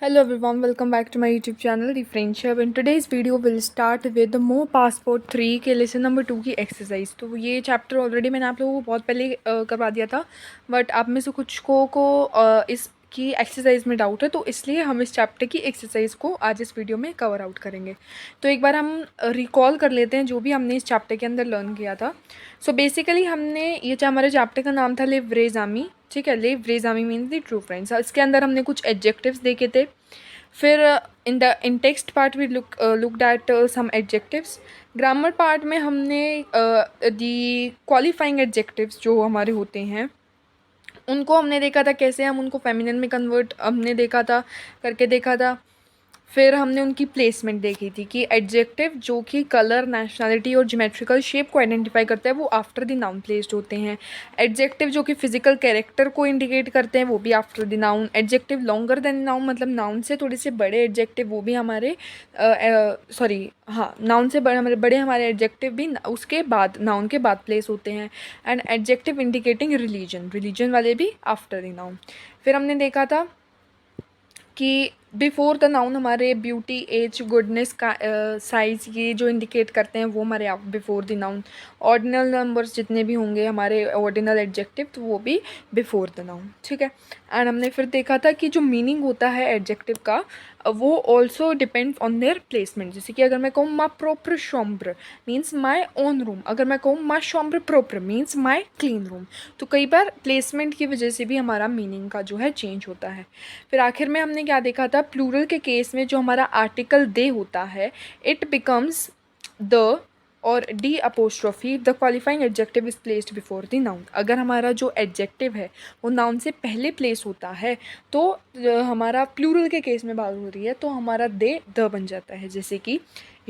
Hello everyone, welcome back to my YouTube channel The Friendship. In today's video we'll start with the Mo Passport 3 के lesson number 2 की exercise. तो ये chapter already मैंने आप लोगों को बहुत पहले करवा दिया था, बट आप में से कुछ को इस की एक्सरसाइज में डाउट है, तो इसलिए हम इस चैप्टर की एक्सरसाइज को आज इस वीडियो में कवर आउट करेंगे। तो एक बार हम रिकॉल कर लेते हैं जो भी हमने इस चैप्टर के अंदर लर्न किया था। सो बेसिकली हमने ये हमारे चैप्टर का नाम था लिव रेज़ामी, ठीक है। लिव रेज़ामी मीन्स द ट्रू फ्रेंड्स। इसके अंदर हमने कुछ एडजेक्टिव्स देखे थे। फिर in text part we looked at some adjectives. Grammar part में हमने दी क्वालिफाइंग एडजेक्टिव्स जो हमारे होते हैं उनको हमने देखा था, कैसे हम उनको फेमिनिन में कन्वर्ट हमने देखा था, करके देखा था। फिर हमने उनकी प्लेसमेंट देखी थी कि एडजेक्टिव जो कि कलर, नेशनैलिटी और ज्योमेट्रिकल शेप को आइडेंटिफाई करता है वो आफ्टर द नाउन प्लेस्ड होते हैं। एडजेक्टिव जो कि फिजिकल कैरेक्टर को इंडिकेट करते हैं वो भी after the noun. Adjective longer than noun मतलब नाउन से थोड़े से बड़े एडजेक्टिव वो भी हमारे नाउन से हमारे एडजेक्टिव भी उसके बाद, नाउन के बाद प्लेस होते हैं। एंड एडजेक्टिव इंडिकेटिंग रिलीजन वाले भी आफ्टर द नाउन। फिर हमने देखा था कि बिफोर द नाउन हमारे ब्यूटी, एज, गुडनेस का साइज़ ये जो इंडिकेट करते हैं वो हमारे before the noun. Ordinal numbers जितने भी होंगे हमारे ऑर्डिनल एडजेक्टिव तो वो भी बिफोर द नाउन, ठीक है। एंड हमने फिर देखा था कि जो मीनिंग होता है एडजेक्टिव का वो also depends on their placement. जैसे कि अगर मैं कहूँ मा प्रोपर शॉम्ब्र मीन्स माई ओन रूम, अगर मैं कहूँ मा शॉम्ब्र प्रोपर मीन्स माई क्लीन रूम। तो कई बार प्लेसमेंट की वजह से भी हमारा मीनिंग का जो है चेंज होता है। फिर आखिर में हमने क्या देखा था, प्लूरल के केस में जो हमारा आर्टिकल दे होता है इट बिकम्स द और D apostrophe the qualifying adjective is placed before the noun. अगर हमारा जो एडजेक्टिव है वो नाउन से पहले प्लेस होता है तो हमारा प्लूरल के केस में बात हो रही है तो हमारा दे द बन जाता है। जैसे कि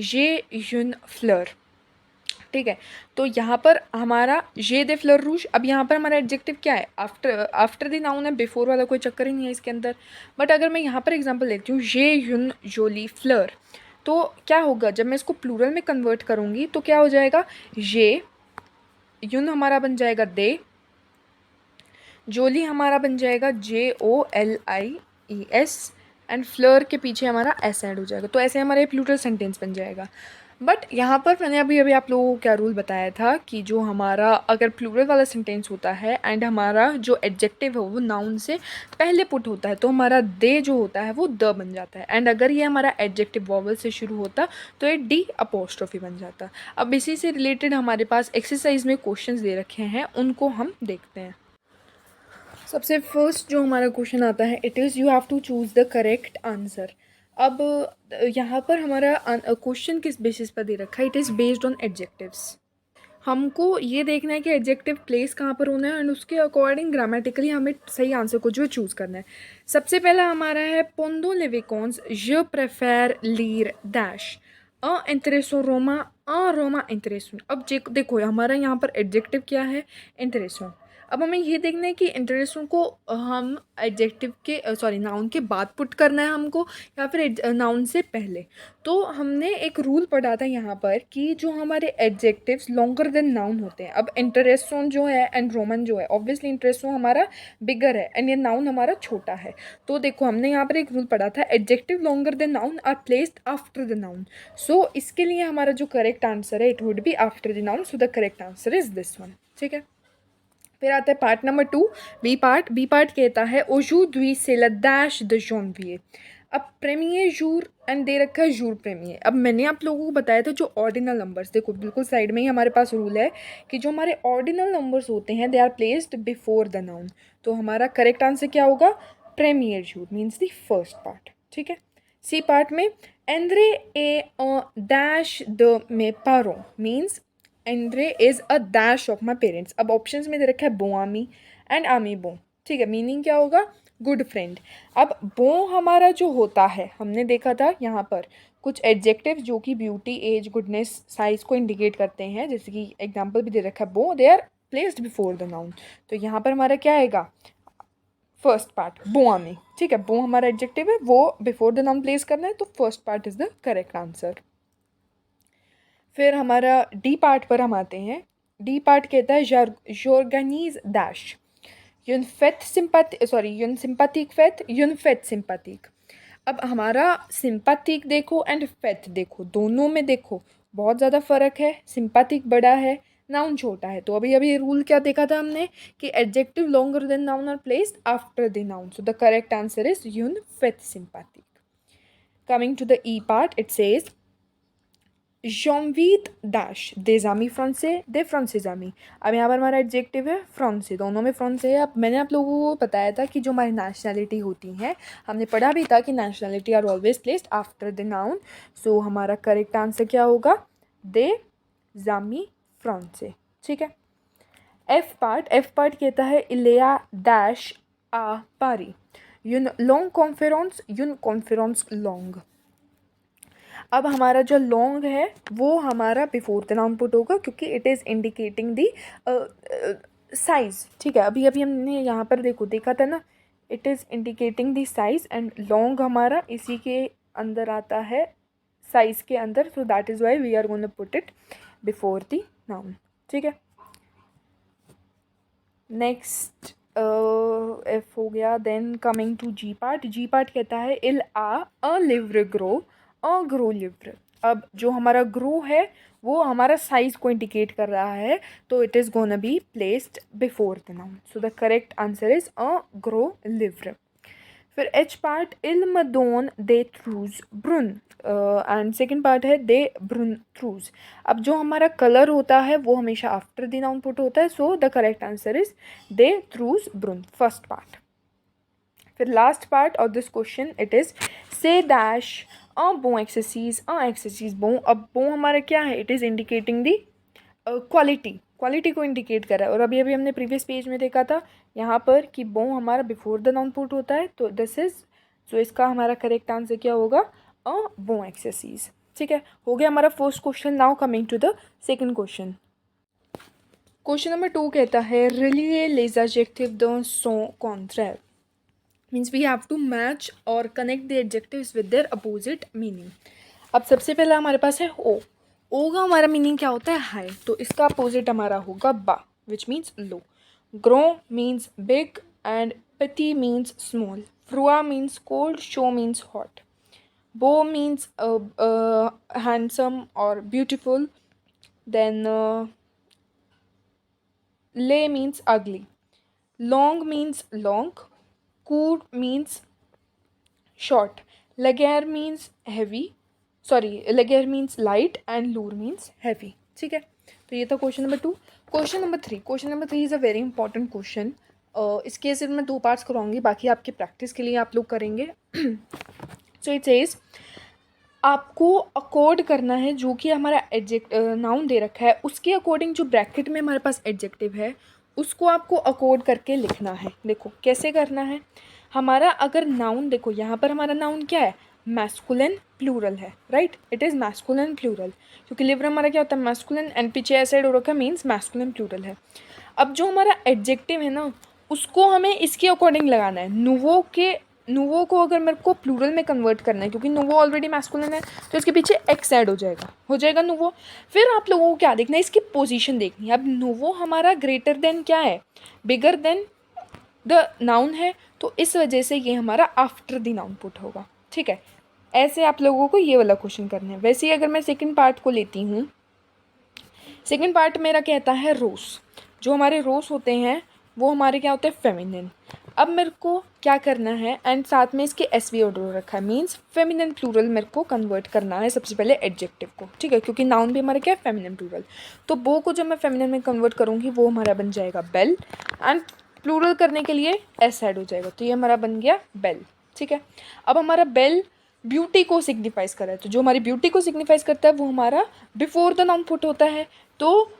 ये यून फ्लर, ठीक है। तो यहाँ पर हमारा ये दे फ्लर रूज, अब यहाँ पर हमारा एडजेक्टिव क्या है, आफ्टर द नाउन है, बिफोर वाला कोई चक्कर ही नहीं है इसके अंदर। बट अगर मैं यहाँ पर एग्जांपल लेती हूँ ये यून जोली फ्लर, तो क्या होगा जब मैं इसको प्लूरल में कन्वर्ट करूँगी तो क्या हो जाएगा, ये यून हमारा बन जाएगा दे, जोली हमारा बन जाएगा JOLIES एंड फ्लर के पीछे हमारा एस ऐड हो जाएगा। तो ऐसे हमारा प्लूरल सेंटेंस बन जाएगा। बट यहाँ पर मैंने अभी अभी आप लोगों को क्या रूल बताया था कि जो हमारा अगर प्लूरल वाला सेंटेंस होता है एंड हमारा जो एडजेक्टिव है वो नाउन से पहले पुट होता है तो हमारा दे जो होता है वो द बन जाता है। एंड अगर ये हमारा एडजेक्टिव वॉवल से शुरू होता तो ये डी अपोस्ट्रोफी बन जाता। अब इसी से रिलेटेड हमारे पास एक्सरसाइज में क्वेश्चंस दे रखे हैं, उनको हम देखते हैं। सबसे फर्स्ट जो हमारा क्वेश्चन आता है it is you have to choose the correct answer. अब यहाँ पर हमारा क्वेश्चन किस बेसिस पर दे रखा है, it is based on adjectives. हमको ये देखना है कि एडजेक्टिव प्लेस कहाँ पर होना है एंड उसके अकॉर्डिंग ग्रामेटिकली हमें सही आंसर को जो है चूज़ करना है। सबसे पहला हमारा है पोंदो लेविकॉन्स je प्रेफर लीर डैश अ इंटरेसो रोमा अ रोमा इंटरेसो। अब देखो हमारा यहाँ पर एडजेक्टिव क्या है, इंटरेसो। अब हमें ये देखना है कि इंटरेसों को हम एडजेक्टिव के नाउन के बाद पुट करना है हमको या फिर नाउन से पहले। तो हमने एक रूल पढ़ा था यहाँ पर कि जो हमारे एडजेक्टिव्स लॉन्गर देन नाउन होते हैं। अब इंटरेसों जो है एंड रोमन जो है, ऑब्वियसली इंटरेसों हमारा बिगर है एंड ये नाउन हमारा छोटा है। तो देखो हमने यहाँ पर एक रूल पढ़ा था, adjective longer than noun are placed after the noun. So इसके लिए हमारा जो करेक्ट आंसर है it would be after the noun, so the correct answer is this one, ठीक है। फिर आता है पार्ट नंबर 2, बी पार्ट कहता है ओजू द्वी से लैश द जॉनविए। अब प्रेमियर जूर एंड दे रखा है जूर प्रेमियर। अब मैंने आप लोगों को बताया था जो ऑर्डिनल नंबर्स, देखो बिल्कुल साइड में ही हमारे पास रूल है कि जो हमारे ऑर्डिनल नंबर्स होते हैं they are placed before the noun. तो हमारा करेक्ट आंसर क्या होगा, प्रेमियर जूर मीन्स द फर्स्ट पार्ट, ठीक है। सी पार्ट में एंड्रे ए डैश द मे पारो means André is a dash of my parents. अब ऑप्शंस में दे रखा है बो आमी एंड आमी बो, ठीक है। मीनिंग क्या होगा, गुड फ्रेंड। अब बो हमारा जो होता है हमने देखा था यहाँ पर कुछ एडजेक्टिव जो कि ब्यूटी, एज, गुडनेस, साइज को इंडिकेट करते हैं। जैसे कि एग्जाम्पल भी दे रखा है बो, they are placed before the noun. तो यहाँ पर हमारा क्या आएगा, फर्स्ट पार्ट बो आमी, ठीक है। बो हमारा एडजेक्टिव है, वो बिफोर द नाउन प्लेस करना है तो first part is the correct answer. फिर हमारा डी पार्ट पर हम आते हैं। डी पार्ट कहता है जोर्गनीज डैश युन फेथ सिंपैथिक फेथ युन फेथ सिंपैथिक। अब हमारा सिंपैथिक देखो एंड फेथ देखो, दोनों में देखो बहुत ज़्यादा फ़र्क है। सिंपैथिक बड़ा है, नाउन छोटा है। तो अभी अभी रूल क्या देखा था हमने कि adjective longer than noun are placed after the noun, so the correct answer is यून फेथ सिंपैथिक। Coming to the E part, it says Jean-Vite dash des amis français des français amis। अब यहाँ पर हमारा एडजेक्टिव है फ्रांसे, दोनों में फ्रांसे है। अब मैंने आप लोगों को बताया था कि जो हमारी नेशनैलिटी होती हैं, हमने पढ़ा भी था कि nationality are always placed after the noun. So हमारा करेक्ट आंसर क्या होगा, दे जामी फ्रांसे। ठीक है। एफ पार्ट कहता है इलेया डैश आ पारी यून कॉन्फेरेंस लॉन्ग। अब हमारा जो लॉन्ग है वो हमारा बिफोर द नाउन पुट होगा, क्योंकि it is indicating the size. ठीक है। अभी अभी हमने यहाँ पर देखा था ना, it is indicating the size and long हमारा इसी के अंदर आता है, साइज़ के अंदर। So that is why we are gonna put it before the noun. ठीक है। नेक्स्ट एफ हो गया। Then coming to G part कहता है इल आ लिव्र ग्रो अ ग्रो लिव्र। अब जो हमारा ग्रो है वो हमारा साइज को इंडिकेट कर रहा है, तो it is gonna be placed before the noun. So the correct answer is अ ग्रो लिव्र। फिर एच पार्ट इल मदोन दे थ्रूज ब्रुन एंड सेकेंड पार्ट है दे ब्रुन थ्रूज। अब जो हमारा कलर होता है वो हमेशा आफ्टर द नाउन पुट होता है, so the correct answer is दे थ्रूज ब्रुन, फर्स्ट पार्ट। फिर last part of this question, it is से डैश अ बो एक्सरसाइज बो। अब बो हमारा क्या है, it is indicating the quality को इंडिकेट कर रहा है। और अभी अभी हमने प्रीवियस पेज में देखा था यहाँ पर कि बो हमारा बिफोर द नाउन पुट होता है, तो दिस इज, सो इसका हमारा करेक्ट आंसर क्या होगा, अ बो एक्सरसाइज। ठीक है। हो गया हमारा first question. Now coming to the second question. Question number 2 कहता है रिलिए les adjectifs d'un son contraire, means we have to match और connect the adjectives with their opposite meaning. अब सबसे पहला हमारे पास है ओ का हमारा मीनिंग क्या होता है, हाई, तो इसका अपोजिट हमारा होगा बा, विच मीन्स लो। ग्रो मीन्स बिग एंड पिटी मीन्स स्मॉल। फ्रुआ मीन्स कोल्ड, शो मीन्स हॉट। बो मीन्स हैंडसम और ब्यूटिफुल। देन ले means ugly. Long means long. Court means short. Laguerre means heavy. Sorry, laguerre means light and lure means heavy. ठीक है। तो ये था question number 2। Question number three is a very important question. इसके सिर्फ मैं 2 parts कराऊंगी, बाकी आपके प्रैक्टिस के लिए आप लोग करेंगे। सो इट सेज आपको अकॉर्ड करना है जो कि हमारा नाउन दे रखा है उसके अकॉर्डिंग जो ब्रैकेट में हमारे पास एडजेक्टिव है उसको आपको अकॉर्ड करके लिखना है। देखो कैसे करना है। हमारा अगर नाउन, देखो यहाँ पर हमारा नाउन क्या है, मैस्कुलिन प्लूरल है, right, it is masculine plural, क्योंकि लिवर हमारा क्या होता है मैस्कुलिन एंड पीछे ऐसे हो रखा मीन्स मैस्कुलिन प्लूरल है। अब जो हमारा एडजेक्टिव है ना उसको हमें इसके अकॉर्डिंग लगाना है। नुवो को अगर मेरे को प्लूरल में कन्वर्ट करना है, क्योंकि नुवो ऑलरेडी मैस्कुलिन है, तो इसके पीछे एक्स ऐड हो जाएगा नुवो। फिर आप लोगों को क्या देखना है, इसकी पोजीशन देखनी है। अब नुवो हमारा ग्रेटर देन क्या है, बिगर देन द नाउन है, तो इस वजह से ये हमारा आफ्टर द नाउन पुट होगा। ठीक है। ऐसे आप लोगों को ये वाला क्वेश्चन करना है। वैसे ही अगर मैं सेकेंड पार्ट को लेती हूँ, सेकेंड पार्ट मेरा कहता है रोस। जो हमारे रोस होते हैं वो हमारे क्या होते हैं फेमिनिन। अब मेरे को क्या करना है, एंड साथ में इसके एस वी ऑर्डर रखा है, मीन्स फेमिनिन प्लूरल मेरे को कन्वर्ट करना है सबसे पहले एडजेक्टिव को। ठीक है, क्योंकि नाउन भी हमारा क्या है फेमिनिन प्लूरल। तो बो को जब मैं फेमिनिन में कन्वर्ट करूँगी वो हमारा बन जाएगा बेल, एंड प्लूरल करने के लिए एस ऐड हो जाएगा, तो ये हमारा बन गया बेल। ठीक है। अब हमारा बेल ब्यूटी को सिग्निफाइज कर रहा है, तो जो हमारी ब्यूटी को सिग्निफाइज करता है वो हमारा बिफोर द नाउन पुट होता है, तो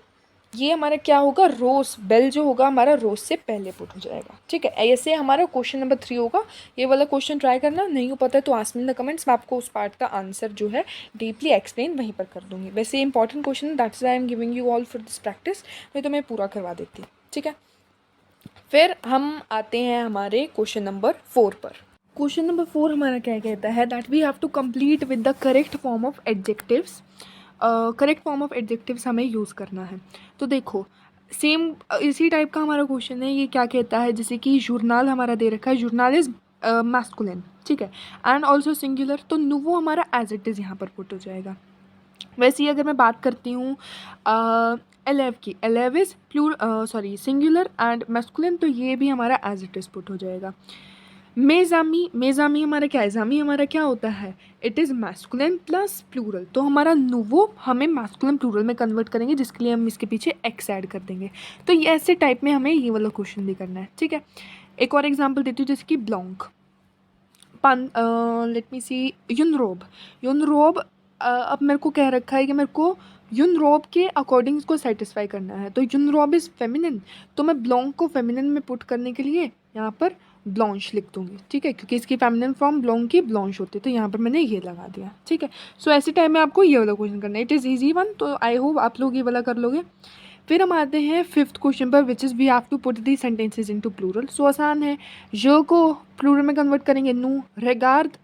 ये हमारा क्या होगा, रोज, बेल जो होगा हमारा रोज से पहले पुट हो जाएगा। ठीक है। ऐसे हमारा क्वेश्चन नंबर 3 होगा। ये वाला क्वेश्चन ट्राई करना, नहीं हो पाता है तो ask me in the comments, मैं आपको उस पार्ट का आंसर जो है डीपली एक्सप्लेन वहीं पर कर दूंगी। वैसे important question, that's I am giving you all for this practice, नहीं तो मैं पूरा करवा देती। ठीक है। फिर हम आते हैं हमारे क्वेश्चन नंबर 4 पर। क्वेश्चन नंबर 4 हमारा क्या कहता है, that we have to complete with the correct form of adjectives. Correct form of adjectives हमें यूज़ करना है। तो देखो सेम इसी टाइप का हमारा क्वेश्चन है। ये क्या कहता है, जैसे कि जर्नल हमारा दे रखा है, जर्नल इज़ मैस्कुलिन, ठीक है, एंड ऑल्सो सिंगुलर, तो वो हमारा एज इट इज़ यहाँ पर पुट हो जाएगा। वैसे ही अगर मैं बात करती हूँ एलेव की, एलेव इज़ सिंगुलर एंड मैस्कुलिन, तो ये भी हमारा एज इट इज़ पुट हो जाएगा। मेजामी, मेजामी हमारा क्या है, जामी हमारा क्या होता है, it is masculine plus plural, तो हमारा नुवो हमें मैस्कुलिन प्लूरल में कन्वर्ट करेंगे, जिसके लिए हम इसके पीछे एक्स ऐड कर देंगे। तो ये ऐसे टाइप में हमें ये वाला क्वेश्चन भी करना है, ठीक है। एक और एग्जांपल देती हूँ, जैसे कि ब्लॉन्क, लेट मी सी, यूनरोब, यूनरोब, अब मेरे को कह रखा है कि मेरे को यूनरोब के अकॉर्डिंग इसको सेटिस्फाई करना है, तो यूनरोब इज़ फेमिनिन, तो मैं ब्लॉन्क को फेमिनिन में पुट करने के लिए यहाँ पर ब्लॉन्श लिख दूँगी, ठीक है, क्योंकि इसकी फेमिनिन फॉर्म ब्लॉन्क की ब्लॉन्श होती है, तो यहाँ पर मैंने ये लगा दिया, ठीक है। सो ऐसे टाइम में आपको ये वाला क्वेश्चन करना है, इट इज़ ईजी वन, तो आई होप आप लोग ये वाला कर लोगे। फिर हम आते हैं फिफ्थ क्वेश्चन पर, which is we have to put the sentences into plural. So आसान है, जो को प्लूरल में कन्वर्ट करेंगे नू, रिगार्ड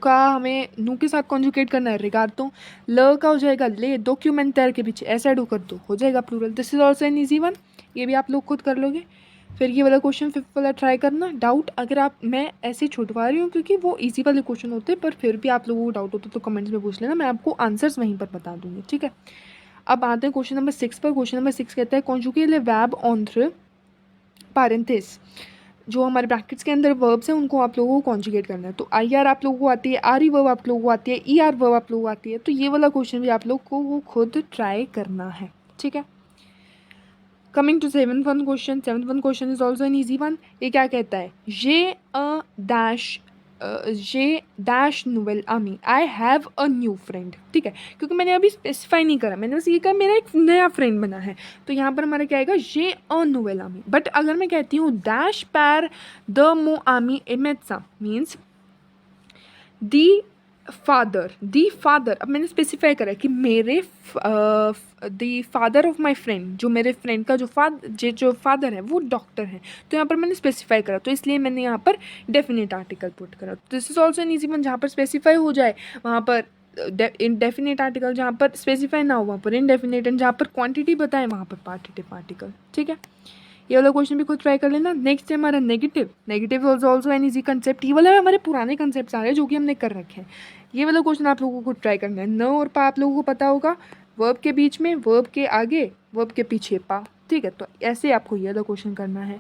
का हमें नू के साथ कॉन्जुकेट करना है, रिगार्ड, तो ल का हो जाएगा ले, डॉक्यूमेंटर के पीछे ऐसा ऐड कर दो, हो जाएगा plural. This is also an easy one, ये भी आप लोग खुद कर लोगे। फिर ये वाला क्वेश्चन फिफ्थ वाला ट्राई करना, डाउट अगर आप, मैं ऐसे छुटवा रही हूँ क्योंकि वो इजी वाले क्वेश्चन होते हैं, पर फिर भी आप लोगों को डाउट होता तो कमेंट्स में पूछ लेना, मैं आपको आंसर्स वहीं पर बता दूँगी, ठीक है। अब आते हैं क्वेश्चन नंबर 6 पर। क्वेश्चन नंबर 6 कहता है कॉन्जुगेट वर्ब ऑन्थ्र पैरेंथेसिस, जो हमारे ब्रैकेट्स के अंदर वर्ब्स हैं उनको आप लोगों को कॉन्जुगेट करना है। तो आई आर आप लोगों को आती है, आर ई वर्ब आप लोगों को आती है, ई आर वर्ब आप लोगों को आती है, तो ये वाला क्वेश्चन भी आप लोग को वो खुद ट्राई करना है, ठीक है। Coming to seventh one question, seventh one question is also an easy one. ये क्या कहता है, जे डैश नोवेल आमी, I have a new friend, ठीक है, क्योंकि मैंने अभी स्पेसिफाई नहीं करा, मैंने बस ये कहा मेरा एक नया फ्रेंड बना है, तो यहाँ पर हमारा क्या आएगा, ये अ नोवेल आमी। बट अगर मैं कहती हूँ डैश पैर द मो आमी एमेत्सा, मीन्स दी फादर, अब मैंने स्पेसिफाई करा कि मेरे the father of my friend, जो मेरे फ्रेंड का जो फादर है वो डॉक्टर है, तो यहाँ पर मैंने स्पेसिफाई करा, तो इसलिए मैंने यहाँ पर डेफिनेट आर्टिकल पुट करा। This is also an easy one, जहाँ पर स्पेसिफाई हो जाए वहाँ पर इनडेफिनेट आर्टिकल, जहाँ पर स्पेसिफाई ना हो वहाँ पर इनडेफिनेट, एंड जहाँ पर क्वांटिटी बताएं वहाँ पर पार्टिटिव आर्टिकल, ठीक है। ये वाला क्वेश्चन भी खुद ट्राई कर लेना। नेक्स्ट है हमारा negative, negative also an easy concept, ये वाला हमारे पुराने कंसेप्ट आ रहे हैं जो कि हमने कर रखे हैं। ये वाला क्वेश्चन आप लोगों को ट्राई करना है, न और पा आप लोगों को पता होगा, वर्ब के बीच में, वर्ब के आगे, वर्ब के पीछे पा, ठीक है, तो ऐसे आपको ये वाला क्वेश्चन करना है।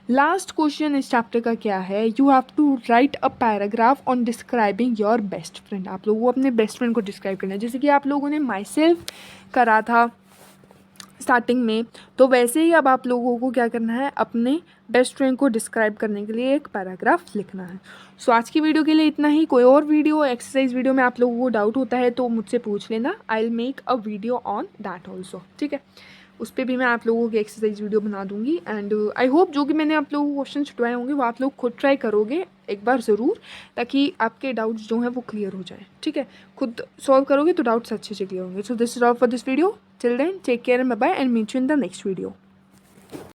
लास्ट क्वेश्चन इस चैप्टर का क्या है, you have to write a paragraph on describing your best friend, आप लोगों को अपने बेस्ट फ्रेंड को डिस्क्राइब करना है, जैसे कि आप लोगों ने माई सेल्फ करा था स्टार्टिंग में, तो वैसे ही अब आप लोगों को क्या करना है, अपने बेस्ट फ्रेंड को डिस्क्राइब करने के लिए एक पैराग्राफ लिखना है। सो आज की वीडियो के लिए इतना ही। कोई और वीडियो, एक्सरसाइज वीडियो में आप लोगों को डाउट होता है तो मुझसे पूछ लेना, I will make a video on that also, ठीक है, उस पर भी मैं आप लोगों की एक्सरसाइज वीडियो बना दूंगी। एंड आई होप जो कि मैंने आप लोगों को क्वेश्चन छुटवाए होंगे वो आप लोग खुद ट्राई करोगे एक बार ज़रूर, ताकि आपके डाउट्स जो हैं वो क्लियर हो जाए, ठीक है। खुद सॉल्व करोगे तो डाउट्स अच्छे से क्लियर होंगे। So this is all for this video, till then take care and bye bye, and meet you in the next video.